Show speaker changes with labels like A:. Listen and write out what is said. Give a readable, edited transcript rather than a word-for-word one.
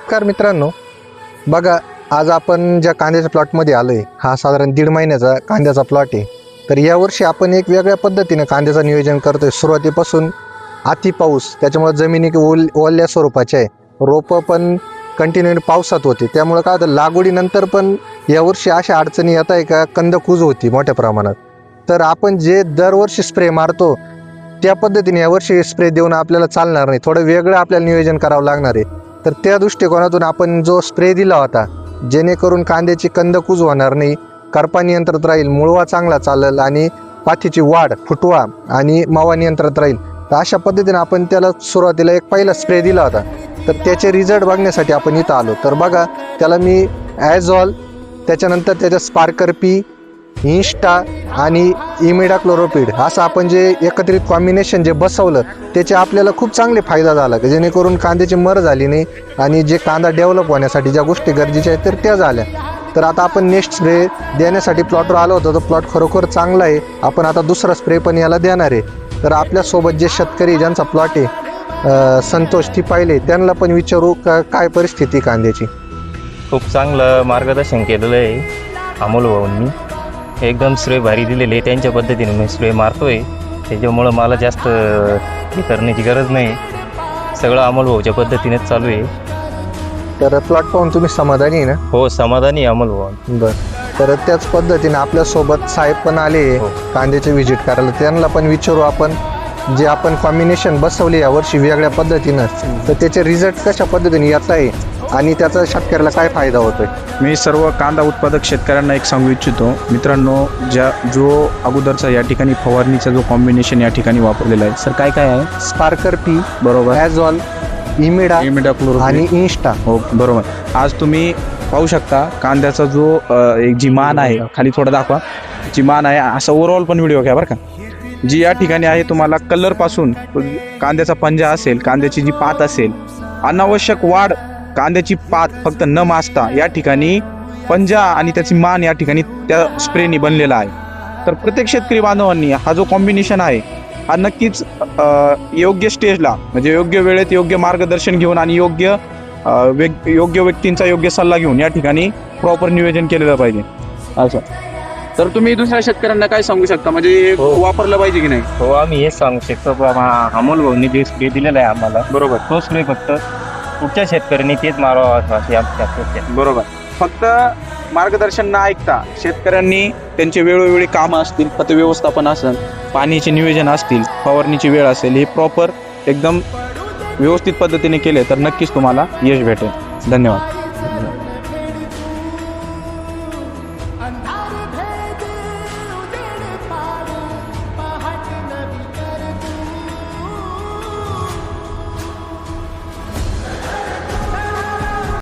A: नमस्कार मित्रांनो, बघा आज आपण ज्या कांद्याच्या प्लॉटमध्ये आलोय हा साधारण 1.5 महिन्याचा कांद्याचा प्लॉट आहे. तर यावर्षी आपण एक वेगळ्या पद्धतीने कांद्याचं नियोजन करतोय. सुरुवातीपासून अति पाऊस त्याच्यामुळे जमिनी ओल्या स्वरूपाच्या आहे, रोपं पण कंटिन्यू पावसात होते. त्यामुळे काय होतं, लागवडीनंतर पण यावर्षी अशा अडचणी येत आहे का कंदकुज होती मोठ्या प्रमाणात. तर आपण जे दरवर्षी स्प्रे मारतो त्या पद्धतीने यावर्षी स्प्रे देऊन आपल्याला चालणार नाही, थोडं वेगळं आपल्याला नियोजन करावं लागणार आहे. तर त्या दृष्टिकोनातून आपण जो स्प्रे दिला होता जेणेकरून कांद्याची कंदकुज होणार नाही, करपा नियंत्रित राहील, मुळवा चांगला चालेल आणि पाठीची वाढ, फुटवा आणि मावा नियंत्रित राहील, तर अशा पद्धतीने आपण त्याला सुरुवातीला एक पहिला स्प्रे दिला होता. तर त्याचे रिझल्ट बघण्यासाठी आपण इथं आलो. तर बघा त्याला मी ॲझॉल, त्याच्यानंतर त्याच्या स्पार्कर पी, इन्स्टा आणि इमिडाक्लोरोपिड असं आपण जे एकत्रित कॉम्बिनेशन जे बसवलं त्याचे आपल्याला खूप चांगले फायदा झाला, जेणेकरून कांद्याची मर झाली नाही आणि जे कांदा डेव्हलप होण्यासाठी ज्या गोष्टी गरजेच्या आहेत तर त्या झाल्या. तर आता आपण नेक्स्ट स्प्रे देण्यासाठी प्लॉटवर आलो होतो. तो प्लॉट खरोखर चांगला आहे. आपण आता दुसरा स्प्रे पण याला देणार आहे. तर आपल्यासोबत जे शेतकरी ज्यांचा प्लॉट आहे संतोष ती पाहिले त्यांना पण विचारू काय परिस्थिती कांद्याची.
B: खूप चांगलं मार्गदर्शन केलेलं आहे अमोल भाऊंनी. एकदम स्प्रे भारी दिलेले आहे. त्यांच्या पद्धतीने मी स्प्रे मारतोय, त्याच्यामुळं मला जास्त हे करण्याची गरज नाही. सगळं अमोल भाऊच्या पद्धतीनेच चालू आहे.
A: तर प्लॉट पाहून तुम्ही समाधानी आहे ना?
B: हो, समाधानी अमोल भाऊ.
A: बरं, तर त्याच पद्धतीने आपल्यासोबत साहेब पण आले कांद्याचे व्हिजिट करायला. त्यांना पण विचारू आपण जे आपण कॉम्बिनेशन बसवले यावर्षी वेगळ्या पद्धतीनं, तर त्याचे रिझल्ट कशा पद्धतीने येत आहे आणि त्याचा शेतकऱ्याला काय फायदा होतोय.
C: मी सर्व कांदा उत्पादक शेतकऱ्यांना एक सांगू इच्छितो मित्रांनो, जो अगोदरचा या ठिकाणी फवारणीचा जो कॉम्बिनेशन या ठिकाणी वापरलेला आहे सर, काय काय आहे?
A: स्पार्कर पी
C: बरोबर,
A: ॲझॉल,
C: इमिडाक्लोरोपिड
A: आणि इन्स्टा.
C: हो बरोबर. आज तुम्ही पाहू शकता कांद्याचा जो एक जी मान आहे, खाली थोडं दाखवा, जी मान आहे असं ओव्हरऑल पण व्हिडिओ घ्या बरं का. जी या ठिकाणी आहे तुम्हाला कलरपासून कांद्याचा पंजा असेल, कांद्याची जी पात असेल, अनावश्यक वाढ कांद्याची पात फक्त न मासता या ठिकाणी पंजा आणि त्याची मान या ठिकाणी त्या स्प्रेनी बनलेला आहे. तर प्रत्येक शेतकरी बांधवांनी हा जो कॉम्बिनेशन आहे हा नक्कीच योग्य स्टेजला म्हणजे योग्य वेळेत योग्य मार्गदर्शन घेऊन आणि योग्य व्यक्तींचा योग्य सल्ला घेऊन या ठिकाणी प्रॉपर नियोजन केलेलं पाहिजे.
D: अच्छा, तर तुम्ही दुसऱ्या शेतकऱ्यांना काय सांगू शकता, म्हणजे वापरलं पाहिजे की नाही?
B: हो, आम्ही हेच सांगू शकतो बाबा, अमोल भाऊंनी जे स्प्रे दिलेला आहे आम्हाला,
D: बरोबर,
B: तो स्प्रे फक्त पुढच्या शेतकऱ्यांनी तेच मारावा अशी आमची अपेक्षा आहे.
D: बरोबर.
C: फक्त मार्गदर्शन न ऐकता शेतकऱ्यांनी त्यांचे वेळोवेळी कामं असतील, खत व्यवस्थापन असेल, पाणीचे नियोजन असतील, फवारणीची वेळ असेल, हे प्रॉपर एकदम व्यवस्थित पद्धतीने केले तर नक्कीच तुम्हाला यश भेटेल. धन्यवाद.